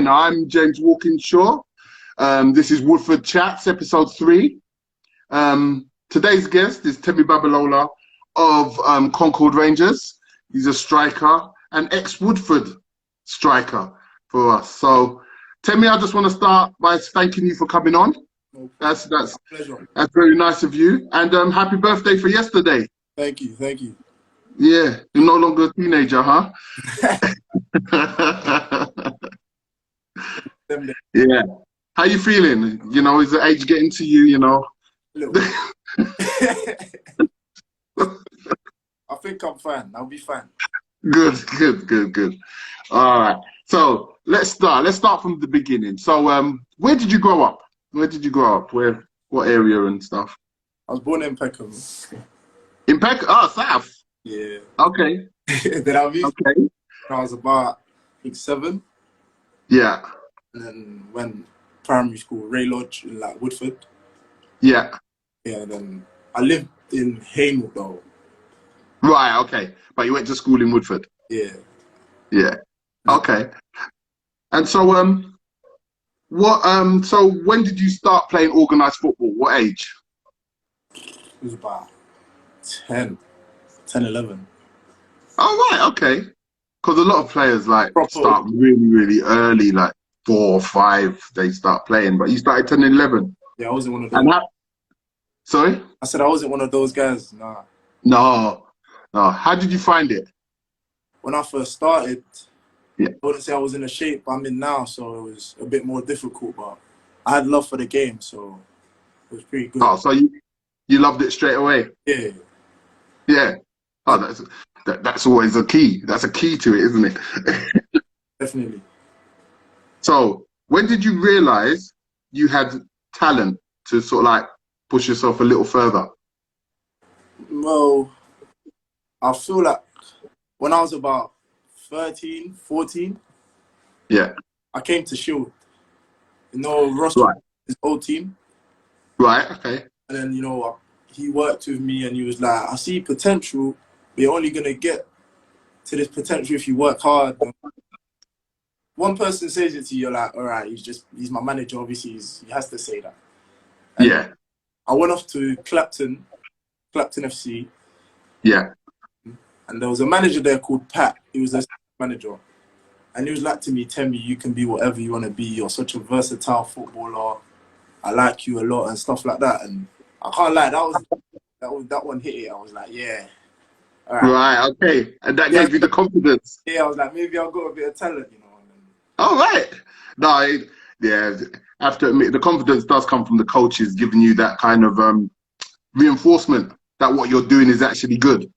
again. I'm James Walkinshaw. This is Woodford Chats, episode 3. Today's guest is Temi Babalola of Concord Rangers. He's a striker, an ex-Woodford striker for us. So, Temi, I just want to start by thanking you for coming on. That's very nice of you. And happy birthday for yesterday. Thank you. Yeah, you're no longer a teenager, huh? Yeah. How you feeling? You know, is the age getting to you, you know? A little bit. I think I'm fine. I'll be fine. Good. All right. So let's start from the beginning. So where did you grow up? What area and stuff? I was born in Peckham. In Peckham? Oh, South. Yeah. Okay. Then I moved when I was about, I think, 7. Yeah. And then went primary school, Ray Lodge in like Woodford. Yeah. Yeah, and then I lived in Hainault though. Right, okay. But you went to school in Woodford? Yeah. Yeah. Okay. And so so when did you start playing organised football? What age? It was about 10, 11. Oh, right, okay. Because a lot of players start really early, like 4 or 5, they start playing. But you started 10 and 11. Yeah, I wasn't one of those. Sorry? I said I wasn't one of those guys. Nah. No. How did you find it? When I first started, yeah. I wouldn't say I was in the shape I'm in now, so it was a bit more difficult. But I had love for the game, so it was pretty good. Oh, so you loved it straight away? Yeah. Yeah. Oh, that's always a key. That's a key to it, isn't it? Definitely. So, when did you realise you had talent to sort of like push yourself a little further? Well, I feel like when I was about 13, 14, yeah, I came to Shield. You know, Ross, his old team. Right, okay. And then, you know, he worked with me and he was like, I see potential, but you're only going to get to this potential if you work hard. One person says it to you, you're like, all right, he's my manager, obviously, he has to say that. And yeah. I went off to Clapton FC. Yeah. And there was a manager there called Pat. He was a manager. And he was like to me, Temi, you can be whatever you want to be. You're such a versatile footballer. I like you a lot and stuff like that. And I can't lie, that one hit it. I was like, yeah. All right. Right, okay. And that gave you the confidence. Yeah, I was like, maybe I've got a bit of talent, you know. All right. No, yeah, I have to admit, the confidence does come from the coaches giving you that kind of reinforcement that what you're doing is actually good.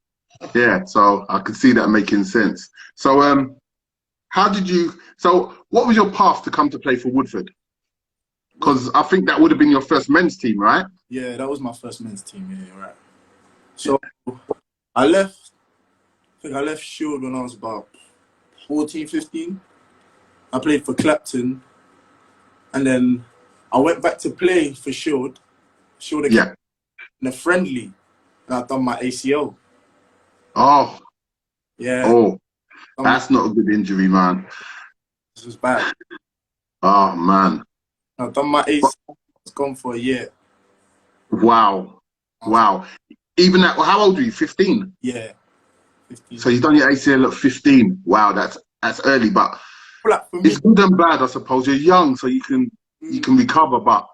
Yeah, so I could see that making sense. So what was your path to come to play for Woodford? Because I think that would have been your first men's team, right? Yeah, that was my first men's team, yeah, you're right. So I left Shield when I was about 14, 15. I played for Clapton, and then I went back to play for Shield again, in a friendly, and I done my ACL. Oh. Yeah. Oh, that's not a good injury, man. This was bad. Oh, man. I done my ACL. It's gone for a year. Wow. Even at, how old were you? 15? Yeah. 15. So you've done your ACL at 15. Wow, that's early, but it's good and bad, I suppose. You're young, so you can recover, but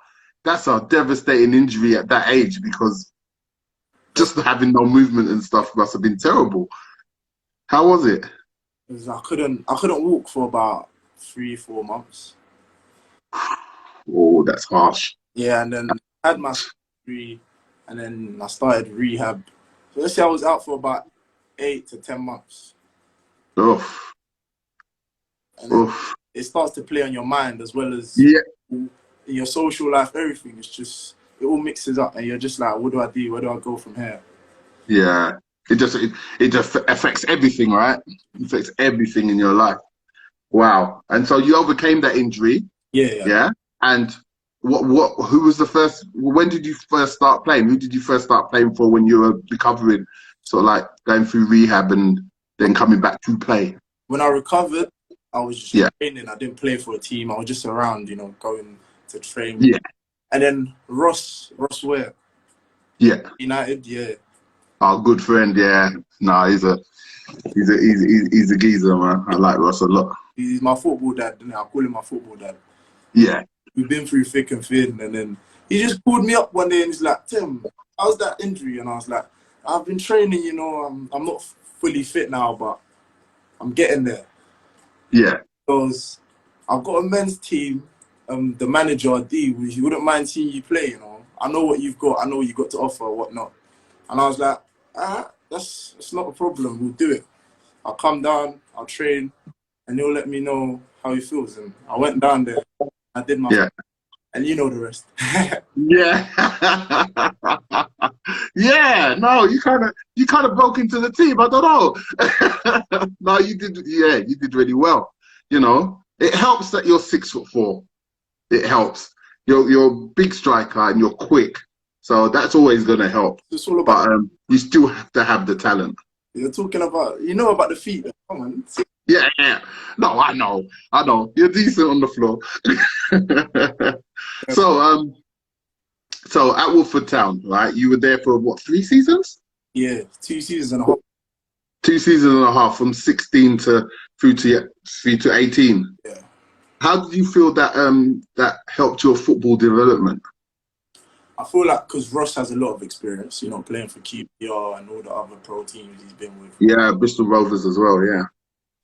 that's a devastating injury at that age because just having no movement and stuff must have been terrible. How was it? I couldn't walk for about 3-4 months. Oh, that's harsh. Yeah, and then I had my surgery, and then I started rehab. So let's say I was out for about 8 to 10 months. Oof. And it starts to play on your mind as well as in your social life, everything. It's just, it all mixes up and you're just like, what do I do? Where do I go from here? Yeah. It just affects everything, right? It affects everything in your life. Wow. And so you overcame that injury. Yeah. And who was the first, when did you first start playing? Who did you first start playing for when you were recovering? Sort of like going through rehab and then coming back to play? When I recovered, I was just Yeah. training. I didn't play for a team. I was just around, you know, going to train. Yeah. And then Ross Ware, Yeah. United, yeah. Our good friend, yeah. No, he's a geezer, man. I like Ross a lot. He's my football dad, and I call him my football dad. Yeah. We've been through thick and thin, and then he just called me up one day and he's like, Tim, how's that injury? And I was like, I've been training, you know, I'm not fully fit now, but I'm getting there. Yeah. Because I've got a men's team, the manager, D, he wouldn't mind seeing you play, you know. I know what you've got, I know what you've got to offer, whatnot. And I was like, that's not a problem, we'll do it. I'll come down, I'll train, and he'll let me know how he feels. And I went down there, I did my and you know the rest. Yeah. Yeah, no, you kind of broke into the team. I don't know. No, you did. Yeah, you did really well. You know, it helps that you're 6'4". It helps. You're a big striker and you're quick, so that's always gonna help. It's all about. But you still have to have the talent. You're talking about, you know about the feet. Come on. Yeah, yeah. No, I know. You're decent on the floor. So at Woodford Town, right? You were there for what, 3 seasons? Yeah, 2 seasons and a half. 2 seasons and a half, from 16 through to 18. Yeah. How did you feel that that helped your football development? I feel like because Ross has a lot of experience, you know, playing for QPR and all the other pro teams he's been with. Yeah, Bristol Rovers as well. Yeah.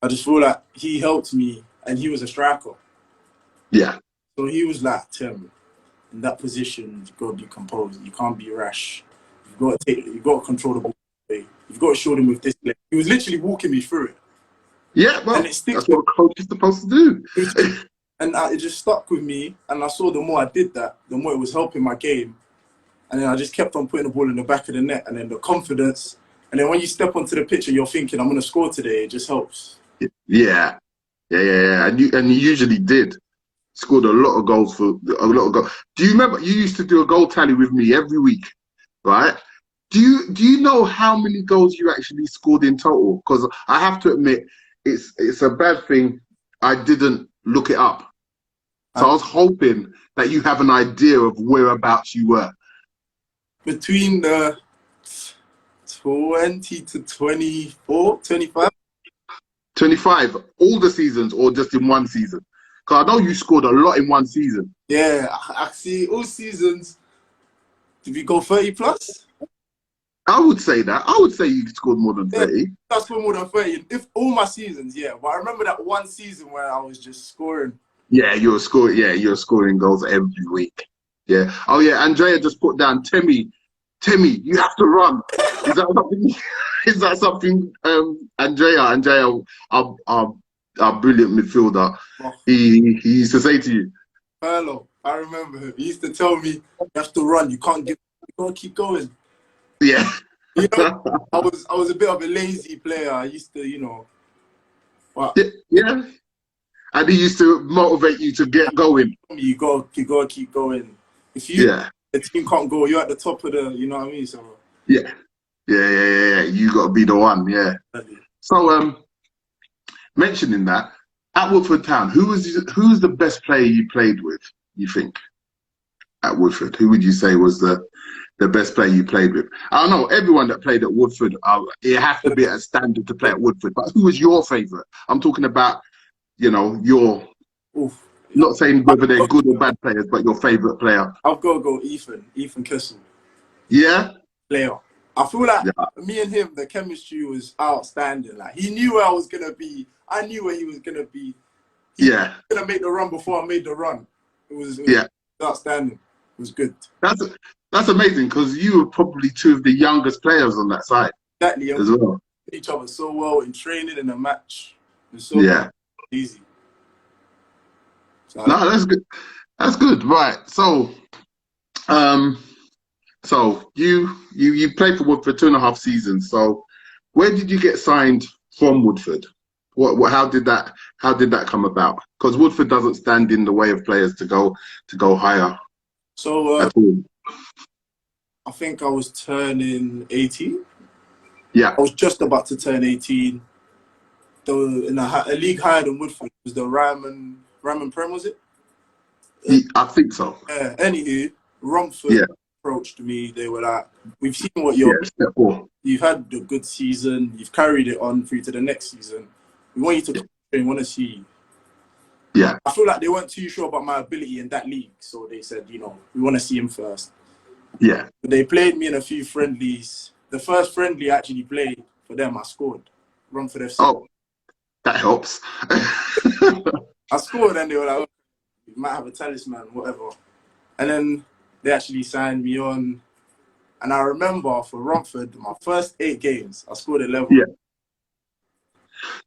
I just feel like he helped me, and he was a striker. Yeah. So he was like, Tim, in that position, you've got to be composed. You can't be rash. You've got to control the ball. You've got to show them with this leg. He was literally walking me through it. Yeah, well, that's what a coach is supposed to do. And it just stuck with me. And I saw the more I did that, the more it was helping my game. And then I just kept on putting the ball in the back of the net. And then the confidence. And then when you step onto the pitch and you're thinking, I'm going to score today, it just helps. Yeah. And you usually did. Scored a lot of goals. Do you remember you used to do a goal tally with me every week, right? Do you know how many goals you actually scored in total? Because I have to admit, it's a bad thing I didn't look it up. So I was hoping that you have an idea of whereabouts you were. Between the 20 to 24, 25. 25, all the seasons or just in one season? Because I know you scored a lot in one season. Yeah, I see all seasons. Did we go 30 plus? I would say that. I would say you scored more than 30. Yeah, I scored more than 30. If all my seasons, yeah. But I remember that one season where I was just scoring. Yeah, you were scoring goals every week. Yeah. Oh yeah, Andrea just put down Temi, you have to run. Is that something? Is that something? Andrea, our brilliant midfielder. Oh. He used to say to you. Hello, I remember him. He used to tell me, "You have to run. You can't keep going." Yeah. You know, I was a bit of a lazy player. I used to, you know. But yeah. And he used to motivate you to get going. You got to keep going. If the team can't go, you're at the top of the, you know what I mean? So yeah. You got to be the one. Yeah. So mentioning that, at Woodford Town, who's the best player you played with? You think at Woodford, who would you say was the best player you played with? I don't know, everyone that played at Woodford, it has to be a standard to play at Woodford. But who was your favourite? I'm talking about, you know, not saying whether they're good or bad players, but your favourite player. I've got to go Ethan Kessel. Yeah? Player. I feel like me and him, the chemistry was outstanding. Like, he knew where I was going to be. I knew where he was going to be. He was going to make the run before I made the run. It was outstanding. It was good. That's amazing, because you were probably 2 of the youngest players on that side. Exactly. As well. Each other so well in training and a match. It was so easy. So, no, that's good. That's good. Right. So, you played for Woodford 2.5 seasons. So, where did you get signed from Woodford? How did that come about? Because Woodford doesn't stand in the way of players to go higher. So, at all. I think I was turning 18. Yeah. I was just about to turn 18. in a league higher than Woodford. It was the Ryman Prem, was it? I think so. Yeah. Anywho, Romford Yeah. approached me. They were like, "We've seen what you're. Yeah, step 4. You've had a good season. You've carried it on through to the next season. We want you to come and want to see you." Yeah. I feel like they weren't too sure about my ability in that league, so they said, we want to see him first. Yeah. But they played me in a few friendlies. The first friendly I actually played for them, I scored. Romford FC. Oh, that helps. I scored, and they were like, "Oh, you might have a talisman, whatever." And then they actually signed me on. And I remember for Romford, my first 8 games, I scored 11. Yeah.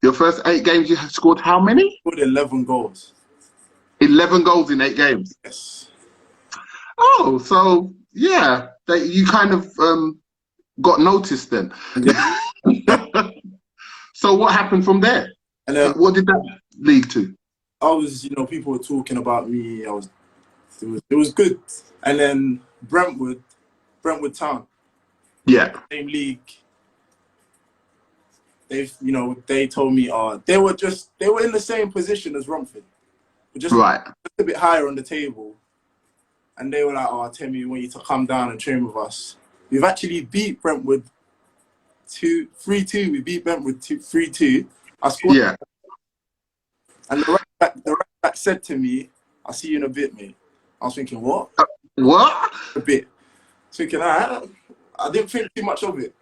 Your first 8 games, you have scored how many? I scored 11 goals. 11 goals in 8 games. Yes. Oh, so yeah, you kind of got noticed then. Yeah. So what happened from there? And then What did that lead to? I was, people were talking about me. It was good. And then Brentwood Town, Yeah. same league. They told me, they were in the same position as Romford, but just Right. a bit higher on the table. And they were like, "Oh, Temi, we want you to come down and train with us." We've actually beat Brentwood 3-2. We beat Brentwood 3-2. I scored. Yeah. And the right back said to me, "I'll see you in a bit, mate." I was thinking, what? What? A bit. Thinking, I didn't think too much of it.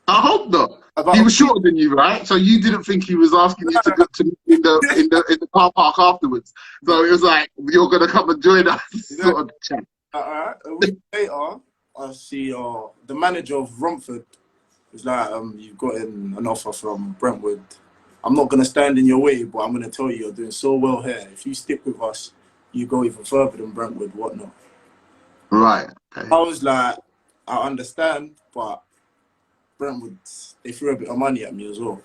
I hope not. He was shorter than you, right? So you didn't think he was asking you to go to in the car park afterwards. So it was like, you're gonna come and join us, sort of chat. A week later, I see the manager of Romford was like, "You've got an offer from Brentwood. I'm not gonna stand in your way, but I'm gonna tell you, you're doing so well here. If you stick with us, you go even further than Brentwood, whatnot." Right. Okay. I was like, I understand, but Brentwood, they threw a bit of money at me as well.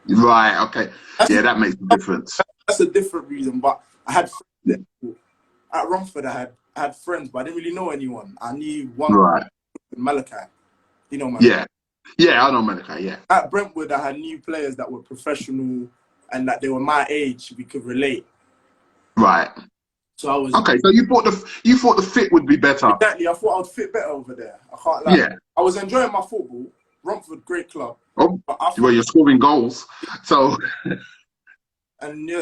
Right. Okay. That makes a difference. That's a different reason, but I had friends there. At Romford, I had friends, but I didn't really know anyone. I knew one Right. Malachi. You know Malachi? Yeah. Yeah, I know Malachi, yeah. At Brentwood, I had new players that were professional and that they were my age. We could relate. Right. So I was So you thought the fit would be better. exactly. I thought I would fit better over there. I can't lie. Yeah. I was enjoying my football. Romford, great club. Oh, But well, you're scoring goals. So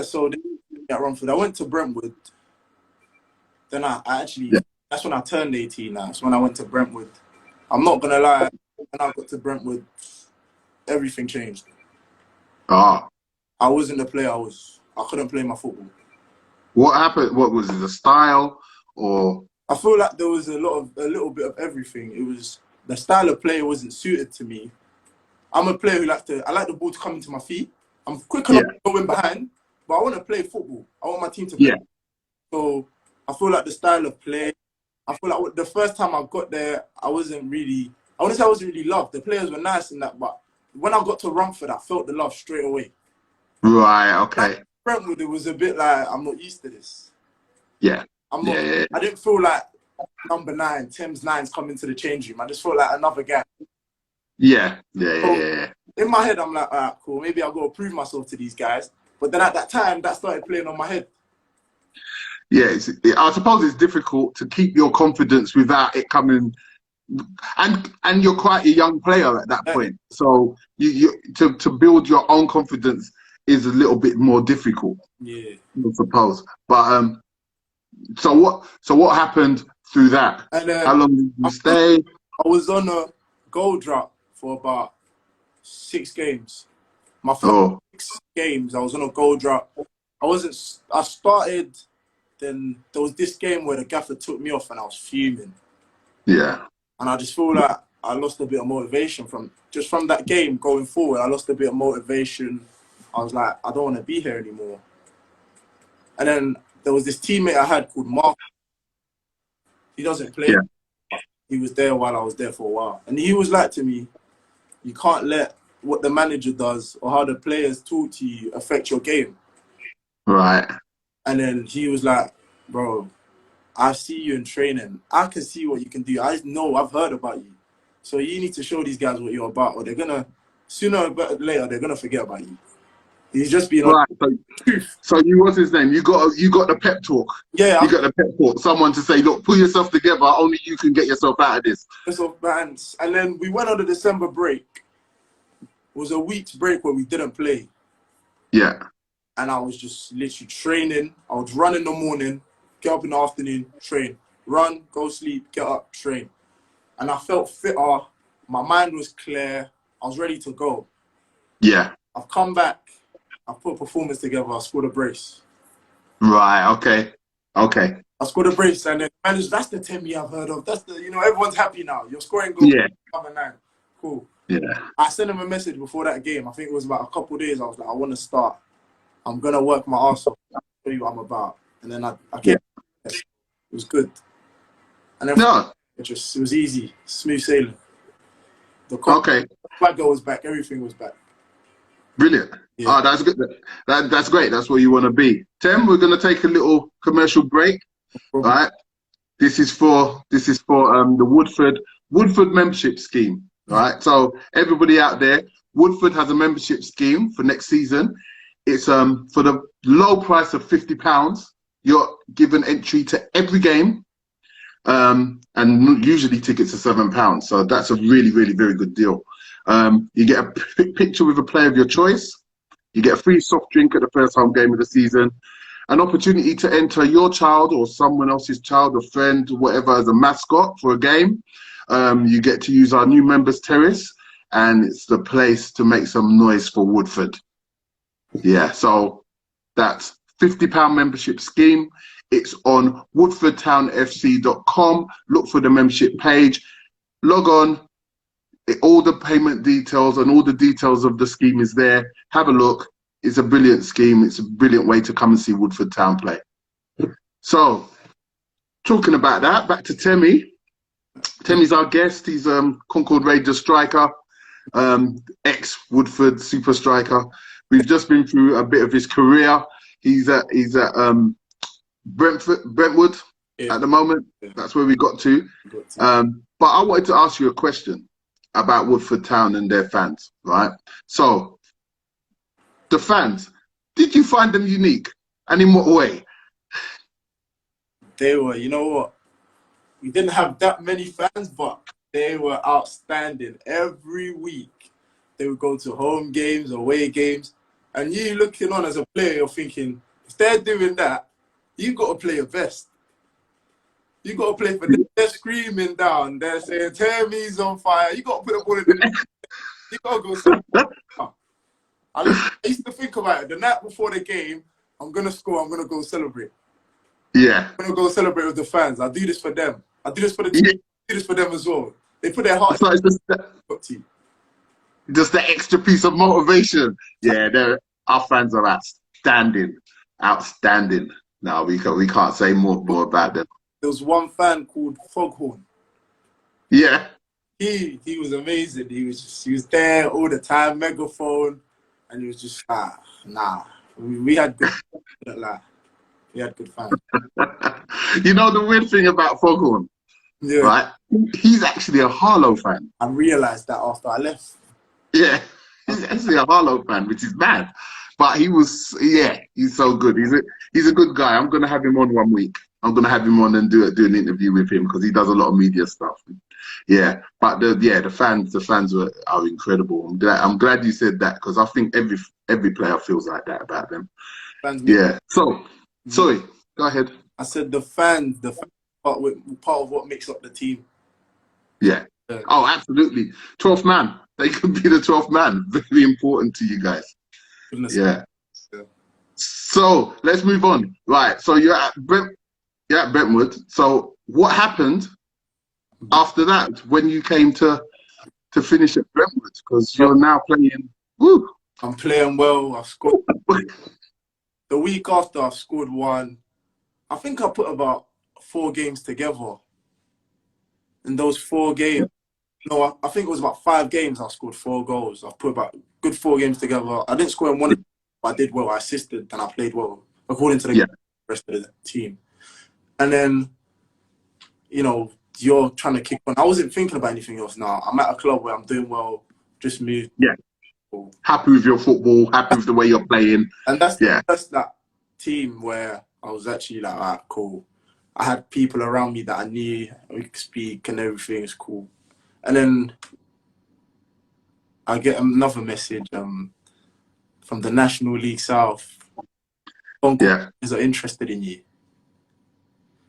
so at Romford, I went to Brentwood. Then I actually, that's when I turned 18 now. That's when I went to Brentwood. I'm not gonna lie, when I got to Brentwood, everything changed. I wasn't the player I couldn't play my football. What happened? What was it? The style, or? I feel like there was a little bit of everything. It was the style of play wasn't suited to me. I'm a player who I like the ball to come into my feet. I'm quick enough to go in behind, but I want to play football. I want my team to play. Yeah. So I feel like the style of play, I feel like the first time I got there, I wouldn't say I wasn't really loved. The players were nice and that, but when I got to Romford, I felt the love straight away. Right, okay. Brentwood, it was a bit like, I'm not used to this. Yeah. I didn't feel like number 9, Thames 9's coming to the change room. I just felt like another guy. Yeah. In my head, I'm like, all right, cool. Maybe I'll go prove myself to these guys. But then at that time, that started playing on my head. Yeah, I suppose it's difficult to keep your confidence without it coming. And you're quite a young player at that point. So to build your own confidence is a little bit more difficult. Yeah. I suppose. But so what happened through that? And how long did you stay? I was on a goal drought for about 6 games. My first 6 games, I was on a goal drought. I started, then there was this game where the gaffer took me off and I was fuming. Yeah. And I just feel like I lost a bit of motivation from that game going forward. I lost a bit of motivation. I was like, I don't want to be here anymore. And then there was this teammate I had called Mark. He doesn't play. Yeah. He was there while I was there for a while. And he was like to me, you can't let what the manager does or how the players talk to you affect your game. Right. And then he was like, bro, I see you in training. I can see what you can do. I know, I've heard about you. So you need to show these guys what you're about, or they're going to, sooner or later, they're going to forget about you. He's just been on Right. truth. So you, what's his name? You got the pep talk. Yeah, You got the pep talk. Someone to say, look, pull yourself together. Only you can get yourself out of this. And then we went on the December break. It was a week's break where we didn't play. Yeah. And I was just literally training. I would run in the morning, get up in the afternoon, train. Run, go sleep, get up, train. And I felt fitter. My mind was clear. I was ready to go. Yeah. I've come back. I've put a performance together. I scored a brace. Right. Okay. Okay. I scored a brace, and then that's the Temi I've heard of. That's the, everyone's happy now. You're scoring goals. Yeah. Number 9. Cool. Yeah. I sent him a message before that game. I think it was about a couple of days. I was like, I want to start. I'm gonna work my ass off. I'll show you what I'm about. And then I came. Yeah. It was good. And then it was easy, smooth sailing. The flag was back. Everything was back. Brilliant. Yeah. Oh, that's good. That's great. That's where you want to be. Tem, we're gonna take a little commercial break. All right. This is for the Woodford membership scheme. All right. So everybody out there, Woodford has a membership scheme for next season. It's for the low price of £50. You're given entry to every game, and usually tickets are £7. So that's a really, really very good deal. You get a picture with a player of your choice. You get a free soft drink at the first home game of the season. An opportunity to enter your child or someone else's child or friend, whatever, as a mascot for a game. You get to use our new members terrace, and it's the place to make some noise for Woodford. Yeah, so that's £50 membership scheme. It's on woodfordtownfc.com. Look for the membership page. Log on. All the payment details and all the details of the scheme is there. Have a look. It's a brilliant scheme. It's a brilliant way to come and see Woodford Town play. So, talking about that, back to Temi. Temi's our guest. He's Concord Rangers striker, ex-Woodford super striker. We've just been through a bit of his career. He's at Brentwood at the moment. Yeah. That's where we got to. But I wanted to ask you a question about Woodford Town and their fans, right? So, the fans, did you find them unique? And in what way? They were, you know what? We didn't have that many fans, but they were outstanding. Every week, they would go to home games, away games, and you looking on as a player, you're thinking, if they're doing that, you got to play your best. You got to play for them. They're screaming down. They're saying, Temi's on fire. You got to put the ball in the You got to go celebrate. I used to think about it. The night before the game, I'm going to score. I'm going to go celebrate. Yeah. I'm going to go celebrate with the fans. I do this for them. I do this for the team. I do this for them as well. They put their heart into the just the extra piece of motivation. Yeah, our fans are outstanding. Outstanding. No, we can't say more about them. There was one fan called Foghorn. Yeah. He was amazing. He was there all the time, megaphone, and he was just nah. We had good we had good fans. You know the weird thing about Foghorn? Yeah. Right? He's actually a Harlow fan. I realised that after I left. Yeah. He's actually a Harlow fan, which is mad. But he's so good. He's a good guy. I'm gonna have him on one week. I'm gonna have him on and do an interview with him because he does a lot of media stuff. Yeah, but the fans are incredible. I'm glad you said that because I think every player feels like that about them. Fans, yeah. So, sorry, go ahead. I said the fans part of what makes up the team. Yeah. Oh, absolutely. 12th man. They could be the 12th man. Very important to you guys. Yeah. So let's move on. Right. So you're at Brentwood. So what happened after that when you came to finish at Brentwood? Because you're now playing. Woo. I'm playing well. I scored. The week after, I scored one. I think I put about 4 games together. In those 4 games, no, I think it was about 5 games. I scored 4 goals. I put about good 4 games together. I didn't score in one, but I did well. I assisted and I played well according to the rest of the team. And then, you're trying to kick on. I wasn't thinking about anything else now. I'm at a club where I'm doing well. Just moved. Yeah. Cool. Happy with your football, happy with the way you're playing. And that's Yeah. that team where I was actually like, all right, cool. I had people around me that I knew, we could speak and everything is cool. And then I get another message from the National League South. Concord Rangers are interested in you.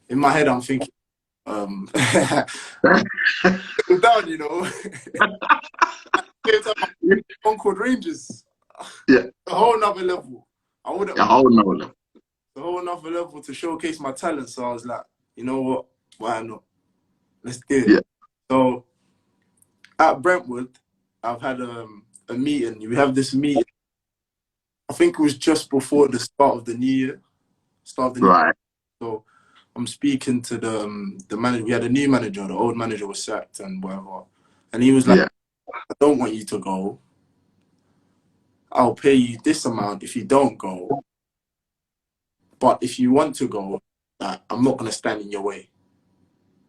In my head, I'm thinking, down, you know. Concord Rangers. Yeah. A whole nother level. I wouldn't. A whole nother level. A whole nother level to showcase my talent. So I was like, you know what? Why not? Let's do it. Yeah. So at Brentwood, I've had a meeting. We have this meeting. I think it was just before the start of the new year. Right. So I'm speaking to the manager. We had a new manager. The old manager was sacked and whatever. And he was like, I don't want you to go. I'll pay you this amount if you don't go. But if you want to go, I'm not going to stand in your way.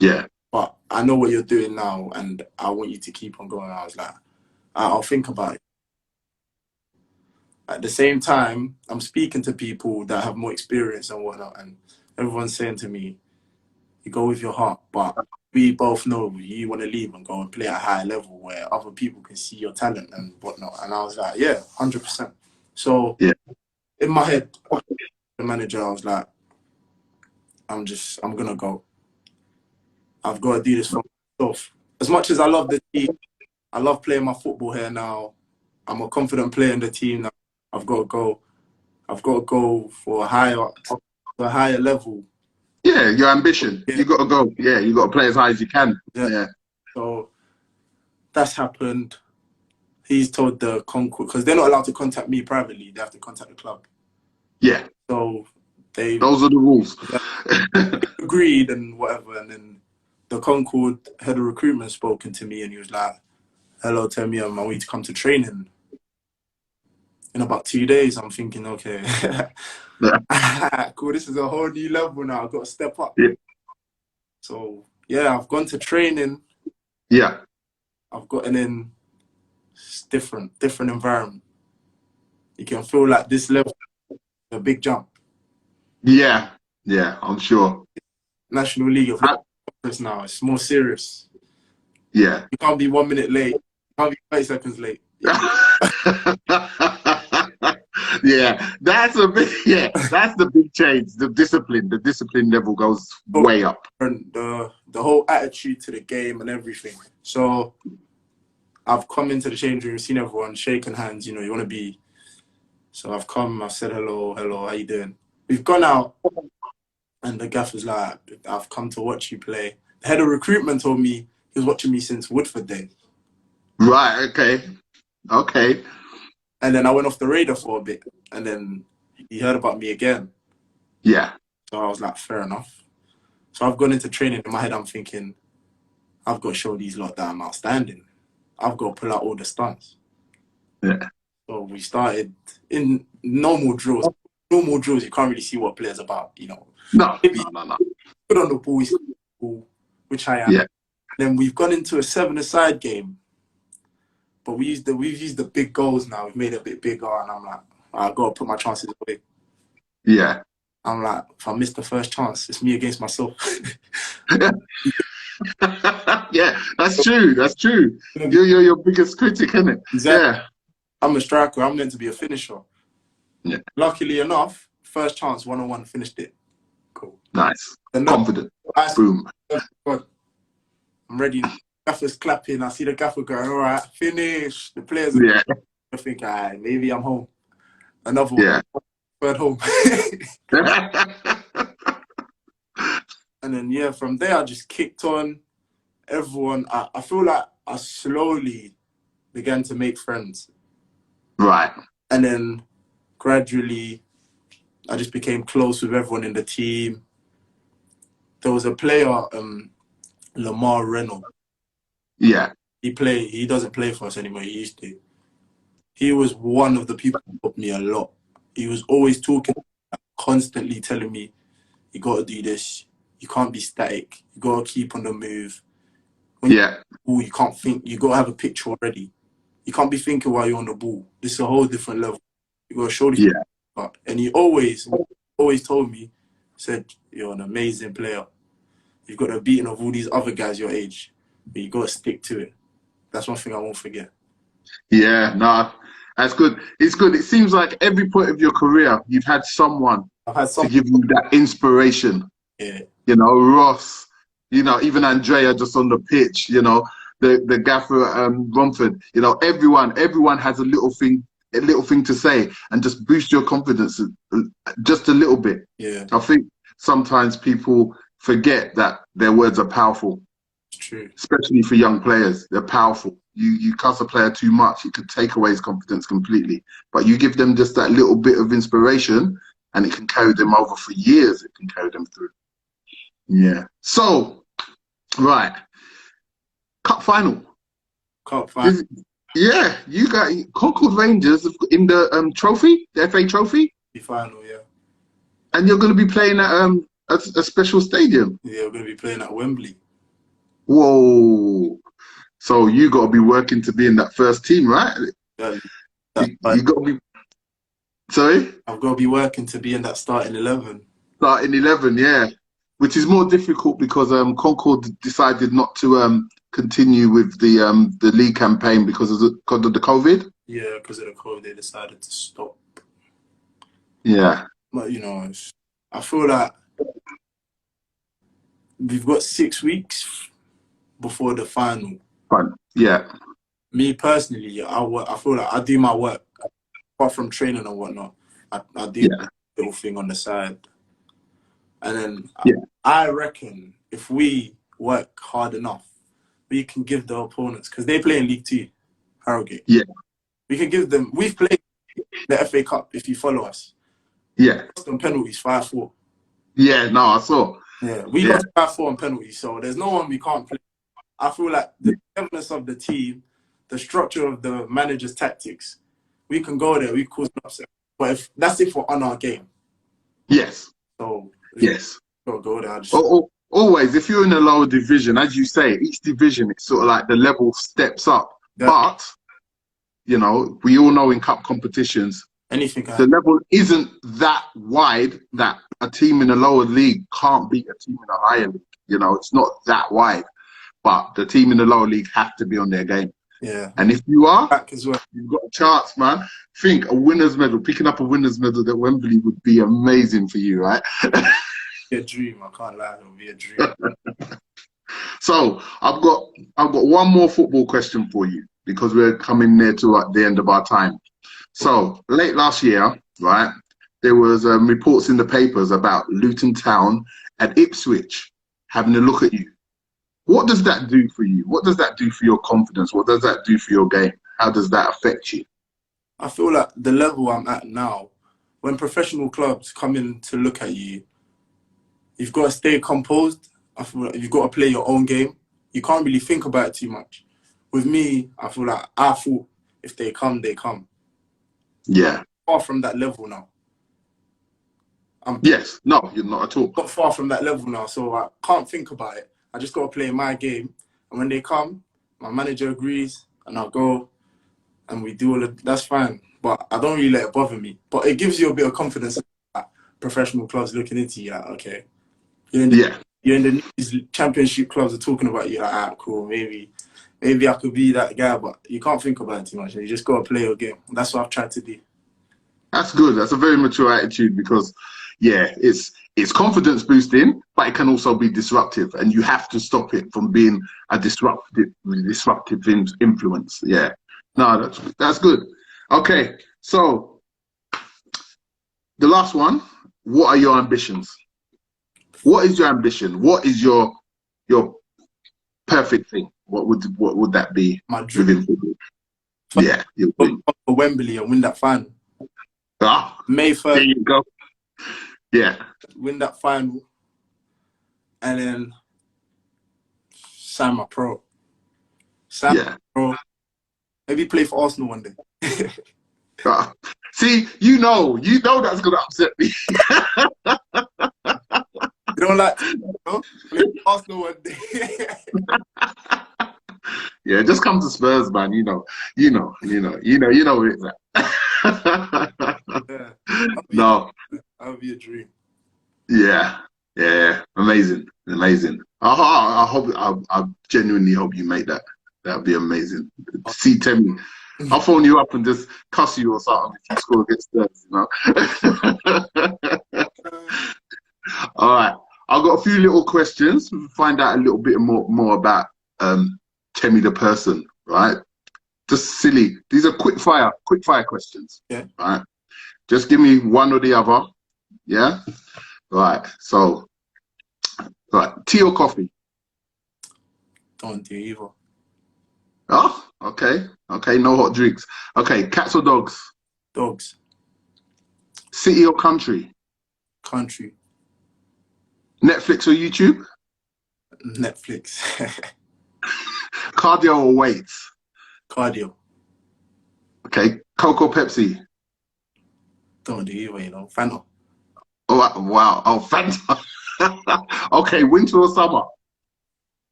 Yeah. But I know what you're doing now and I want you to keep on going. I was like, I'll think about it. At the same time, I'm speaking to people that have more experience and whatnot, and everyone's saying to me, you go with your heart, but we both know you want to leave and go and play at a higher level where other people can see your talent and whatnot. And I was like, yeah, 100%. So in my head, the manager, I was like, I'm going to go. I've got to do this for myself. As much as I love the team, I love playing my football here now. I'm a confident player in the team now. I've got to go. I've got to go for a higher level. Yeah, your ambition. Yeah. You got to go. Yeah, you got to play as high as you can. Yeah. So that's happened. He's told the Concord, because they're not allowed to contact me privately. They have to contact the club. Yeah. So those are the rules. Agreed and whatever. And then the Concord head of recruitment spoken to me and he was like, hello, Temi, I want you to come to training. In about 2 days, I'm thinking, okay, cool, this is a whole new level now. I've got to step up. Yeah. So, yeah, I've gone to training. Yeah. I've gotten in different environment. You can feel like this level is a big jump. Yeah, I'm sure. National League of Conference now, it's more serious. Yeah. You can't be 1 minute late. You can't be 30 seconds late. Yeah, that's the big change. The discipline level goes way up. And the whole attitude to the game and everything. So I've come into the change room, seen everyone shaking hands, you know, you want to be. So I've come, I've said hello, how you doing? We've gone out and the gaffer's like, I've come to watch you play. The head of recruitment told me he was watching me since Woodford days. Right, okay. And then I went off the radar for a bit, and then he heard about me again. Yeah. So I was like, fair enough. So I've gone into training. In my head, I'm thinking, I've got to show these lot that I'm outstanding. I've got to pull out all the stunts. Yeah. So we started in normal drills. Normal drills, you can't really see what players about, you know. No. Put on the ball, which I am. Yeah. Then we've gone into a 7-a-side game. But we've used the big goals now. We've made it a bit bigger, and I'm like, I've got to put my chances away. Yeah. I'm like, if I miss the first chance, it's me against myself. Yeah, that's true. You're your biggest critic, isn't it? Exactly. Yeah. I'm a striker. I'm meant to be a finisher. Yeah. Luckily enough, first chance, 1-on-1, finished it. Cool. Nice. Confident. Boom. I'm ready. Gaffer's clapping. I see the gaffer going, all right, finish. The players are I think, all right, maybe I'm home. Another one. Yeah. Third home. And then, from there, I just kicked on. Everyone, I feel like I slowly began to make friends. Right. And then gradually, I just became close with everyone in the team. There was a player, Lamar Reynolds. Yeah. He doesn't play for us anymore. He used to. He was one of the people who helped me a lot. He was always talking, constantly telling me, you got to do this. You can't be static. You got to keep on the move. When you can't think. You got to have a picture already. you can't be thinking while you're on the ball. This is a whole different level. You got to show this. Yeah. And he always told me, said, you're an amazing player. You've got a beating of all these other guys your age, but you got to stick to it. That's one thing I won't forget. Yeah, no, that's good. It's good. It seems like every point of your career, you've had someone to give you that inspiration. Yeah. You know, Ross, you know, even Andrea just on the pitch, you know, the gaffer Romford, you know, everyone has a little thing to say and just boost your confidence just a little bit. Yeah. I think sometimes people forget that their words are powerful. It's true. Especially for young players. They're powerful. You cuss a player too much, it could take away his confidence completely. But you give them just that little bit of inspiration and it can carry them over for years. It can carry them through. Yeah. So, right. Cup final. Yeah, you got Concord Rangers in the trophy, the FA trophy. The final, yeah. And you're going to be playing at a special stadium. Yeah, we're going to be playing at Wembley. Whoa. So you got to be working to be in that first team, right? Yeah, you got to be. Sorry? I've got to be working to be in that starting 11. Starting 11, yeah. Which is more difficult because Concord decided not to continue with the league campaign because of the COVID. Yeah, because of the COVID, they decided to stop. Yeah. But, you know, I feel like we've got 6 weeks before the final. Fun. Yeah. Me personally, I feel like I do my work apart from training and whatnot. I do a little thing on the side, and then I reckon if we work hard enough, we can give the opponents, because they play in League 2, Harrogate. Yeah. We can give them. We've played the FA Cup. If you follow us. Yeah. On penalties, 5-4. Yeah. No, I saw. Yeah, we lost 5-4 on penalties, so there's no one we can't play. I feel like the toughness of the team, the structure of the manager's tactics, we can go there, we cause an upset. But that's if we're on our game. Yes. So yes. Go there. Always, if you're in a lower division, as you say, each division, it's sort of like the level steps up. Yeah. But, you know, we all know in cup competitions, the level isn't that wide that a team in a lower league can't beat a team in a higher league. You know, it's not that wide. But the team in the lower league have to be on their game. Yeah. And if you are, back as well, you've got a chance, man. Think a winner's medal, picking up a winner's medal at Wembley would be amazing for you, right? Be a dream. I can't lie, it'll be a dream. So I've got one more football question for you because we're coming near to the end of our time. So late last year, right, there was reports in the papers about Luton Town and Ipswich having a look at you. What does that do for you? What does that do for your confidence? What does that do for your game? How does that affect you? I feel like the level I'm at now, when professional clubs come in to look at you, you've got to stay composed. I feel like you've got to play your own game. You can't really think about it too much. With me, I feel like I thought if they come, they come. Yeah. Far from that level now. Yes. No, you're not at all. Not far from that level now, so I can't think about it. I just got to play my game. And when they come, my manager agrees, and I'll go, and we do all of that's fine. But I don't really let it bother me. But it gives you a bit of confidence that professional clubs looking into you, like, okay, you're in the these championship clubs are talking about you, like, ah, cool, maybe I could be that guy, but you can't think about it too much. You just got to play your game. That's what I've tried to do. That's good. That's a very mature attitude because, yeah, it's confidence boosting, but it can also be disruptive, and you have to stop it from being a disruptive influence. Yeah, no, that's good. Okay, so the last one. What are your ambitions? What is your ambition? What is your perfect thing? What would that be? My dream. Yeah, your dream. For Wembley and win that final. Ah, May 1st. There you go. Yeah. Win that final. And then sign my pro. Pro. Maybe play for Arsenal one day. See, you know that's gonna upset me. You don't like to play for Arsenal one day. Yeah, just come to Spurs, man. You know where it's at. Yeah. No, That would be a dream. yeah, yeah, amazing, amazing. I genuinely hope you make that. That'd be amazing. See Temi. I'll phone you up and just cuss you or something if you score against Spurs, All right. I've got a few little questions to find out a little bit more about Temi the person, right? Just silly. These are quick fire questions. Yeah. Right. Just give me one or the other. Yeah. Right. So, right. Tea or coffee? Don't do either. Oh, okay. Okay. No hot drinks. Okay. Cats or dogs? Dogs. City or country? Country. Netflix or YouTube? Netflix. Cardio or weights? Cardio. Okay. Coke or Pepsi? Don't do either, you know. Fanta. Oh, wow. Oh, Fanta. Okay. Winter or summer?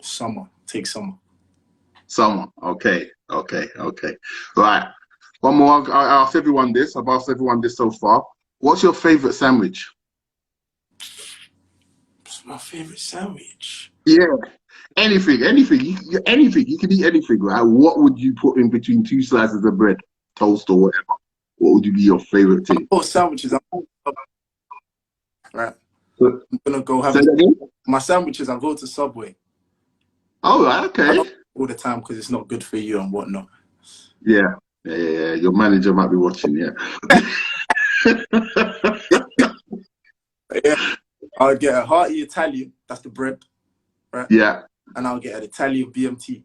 Summer. Take summer. Summer. Okay. Right. One more. I asked everyone this. I've asked everyone this so far. What's your favorite sandwich? What's my favorite sandwich? Yeah. Anything. Anything. You can eat anything, right? What would you put in between two slices of bread, toast or whatever? What would be your favorite thing? Oh, sandwiches. Right. So, I'm gonna go have my sandwiches. I go to Subway. Oh, right, okay. All the time because it's not good for you and whatnot. Yeah. Your manager might be watching. Yeah. Yeah. I'll get a hearty Italian. That's the bread, right? Yeah. And I'll get an Italian BMT.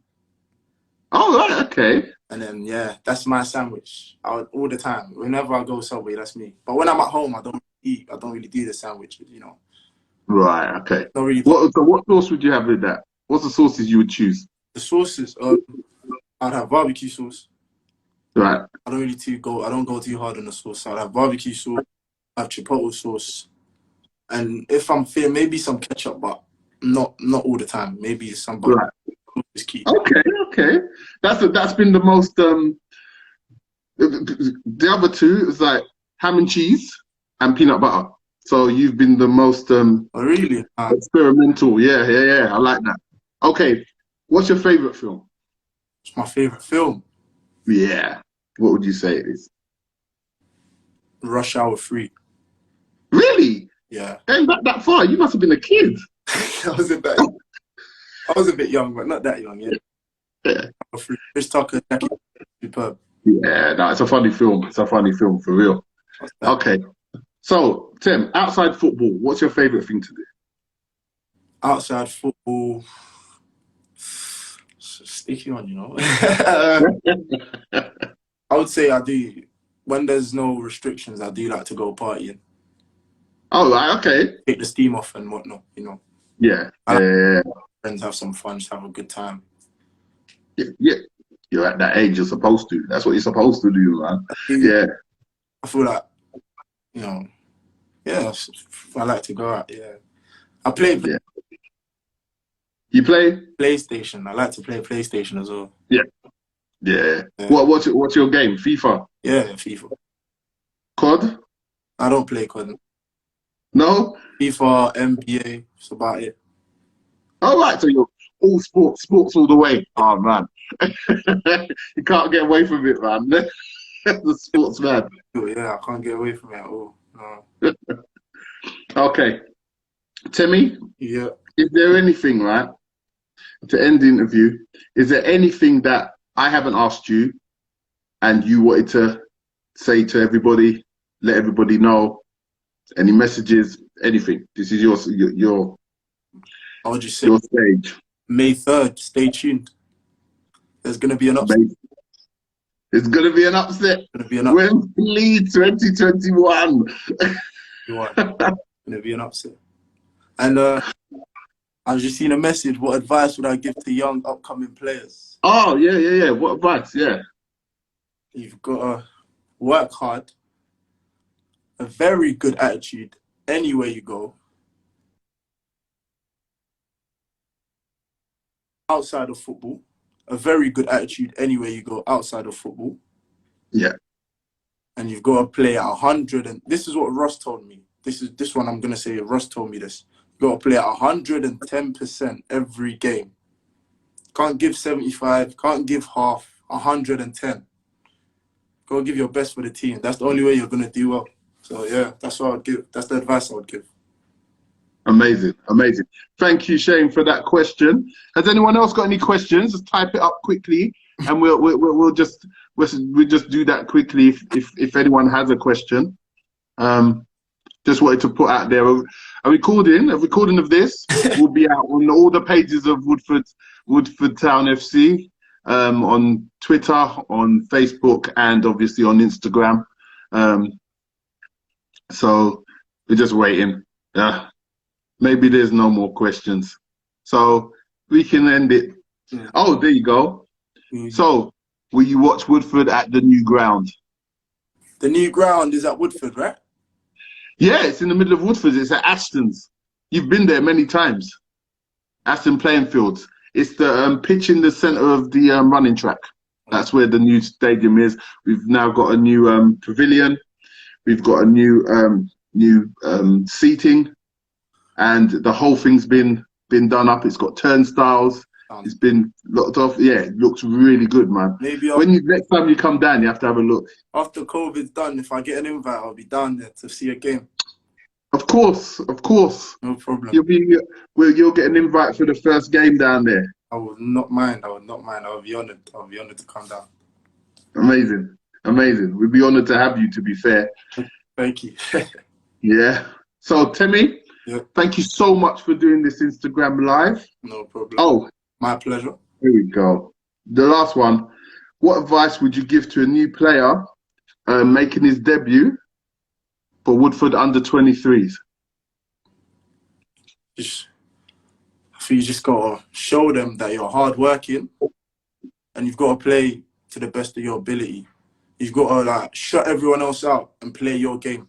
Oh, right, okay. And then that's my sandwich. All the time. Whenever I go Subway, that's me. But when I'm at home, I don't eat. I don't really do the sandwiches, you know. Right, okay. Not really. So what sauce would you have with that? What's the sauces you would choose? The sauces, I'd have barbecue sauce. Right. I don't go too hard on the sauce. So I'd have barbecue sauce, I have chipotle sauce, and if I'm fair, maybe some ketchup, but not all the time. Maybe some butter. Right. Is key. Okay. That's been the most the other two is like ham and cheese and peanut butter. So you've been the most Oh, really? experimental. Yeah. I like that. Okay. What's your favorite film? It's my favorite film. Yeah. What would you say it is? Rush Hour 3. Really? Yeah. Going back that far, you must have been a kid. I was a bit young, but not that young, yeah. Chris Tucker, Jackie, superb. Yeah, no, it's a funny film. It's a funny film for real. Okay. So, Tim, outside football, what's your favorite thing to do? Outside football, sticky one, you know. I would say I do. When there's no restrictions, I do like to go partying. Oh, right, okay. Take the steam off and whatnot, you know. Yeah. Friends have some fun, just have a good time. Yeah. You're at that age, you're supposed to. That's what you're supposed to do, man. Yeah. I feel like, you know, I like to go out, yeah. I play. Yeah. You play? PlayStation. I like to play PlayStation as well. Yeah. What's your game? FIFA? Yeah, FIFA. COD? I don't play COD. No? FIFA, NBA, that's about it. All right, so you're all sports all the way. Oh, man. You can't get away from it, man. The sports man. Yeah, I can't get away from it at all. No. Okay. Temi? Yeah. Is there anything, right, to end the interview, is there anything that I haven't asked you and you wanted to say to everybody, let everybody know, any messages, anything? This is your I would just say your stage. May 3rd, stay tuned. There's going to be an upset. It's going to be an upset. Wembley 2021. Going to be an upset. And I've just seen a message. What advice would I give to young upcoming players? Oh, yeah. What advice? Yeah. You've got to work hard, a very good attitude anywhere you go. outside of football, a very good attitude anywhere you go outside of football. Yeah. And you've got to play at 100. And this is what Ross told me. This one I'm going to say, Ross told me this. You've got to play at 110% every game. Can't give 75, can't give half, 110. Go give your best for the team. That's the only way you're going to do well. So, yeah, that's what I would give. That's the advice I would give. Amazing, amazing. Thank you, Shane, for that question. Has anyone else got any questions? Just type it up quickly, and we'll just do that quickly if anyone has a question. Just wanted to put out there a recording of this will be out on all the pages of Woodford Town FC, on Twitter, on Facebook, and obviously on Instagram. So we're just waiting. Maybe there's no more questions, so we can end it. Yeah. Oh, there you go. So, will you watch Woodford at the new ground? The new ground is at Woodford, right? Yeah, it's in the middle of Woodford. It's at Ashton's. You've been there many times. Ashton playing fields. It's the pitch in the centre of the running track. That's where the new stadium is. We've now got a new pavilion. We've got a new seating, and the whole thing's been done up. It's got turnstiles. It's been locked off. Yeah, it looks really good, man. Maybe next time you come down, you have to have a look. After COVID's done, if I get an invite, I'll be down there to see a game. Of course. No problem. You'll get an invite for the first game down there. I would not mind. I would be honoured. To come down. Amazing. We'd be honoured to have you, to be fair. Thank you. Yeah. So, Temi, thank you so much for doing this Instagram Live. No problem. Oh, my pleasure. Here we go. The last one. What advice would you give to a new player making his debut for Woodford under-23s? I think you just got to show them that you're hardworking and you've got to play to the best of your ability. You've got to shut everyone else out and play your game.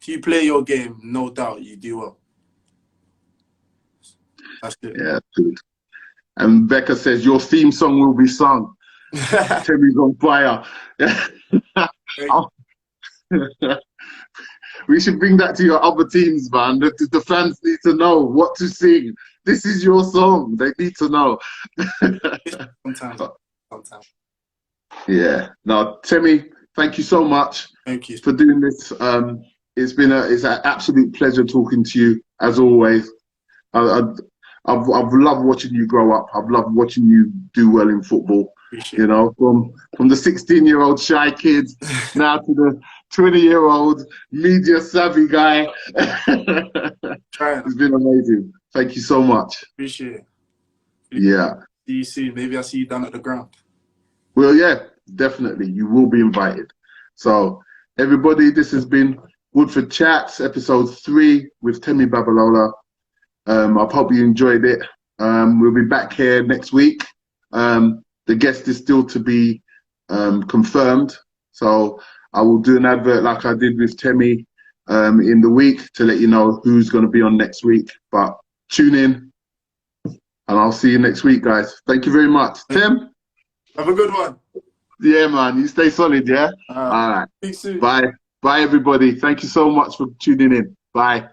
If you play your game, no doubt you do well. That's it. Yeah, good. And Becca says, your theme song will be sung. Temi's on fire. We should bring that to your other teams, man. The fans need to know what to sing. This is your song. They need to know. Sometimes. Yeah. Now, Temi, thank you so much. Thank you for doing this. It's an absolute pleasure talking to you, as always. I've loved watching you grow up. I've loved watching you do well in football. Appreciate you know, from the 16-year-old shy kid now to the 20-year-old media savvy guy. It's been amazing. Thank you so much. Appreciate it. Yeah. See you soon. Maybe I'll see you down at the ground. Well, yeah, definitely. You will be invited. So, everybody, this has been Woodford Chats, episode 3 with Temi Babalola. I hope you enjoyed it. We'll be back here next week. The guest is still to be confirmed. So I will do an advert like I did with Temi in the week to let you know who's going to be on next week. But tune in and I'll see you next week, guys. Thank you very much. Tim? Have a good one. Yeah, man. You stay solid, yeah? All right. Speak soon. Bye. Bye, everybody. Thank you so much for tuning in. Bye.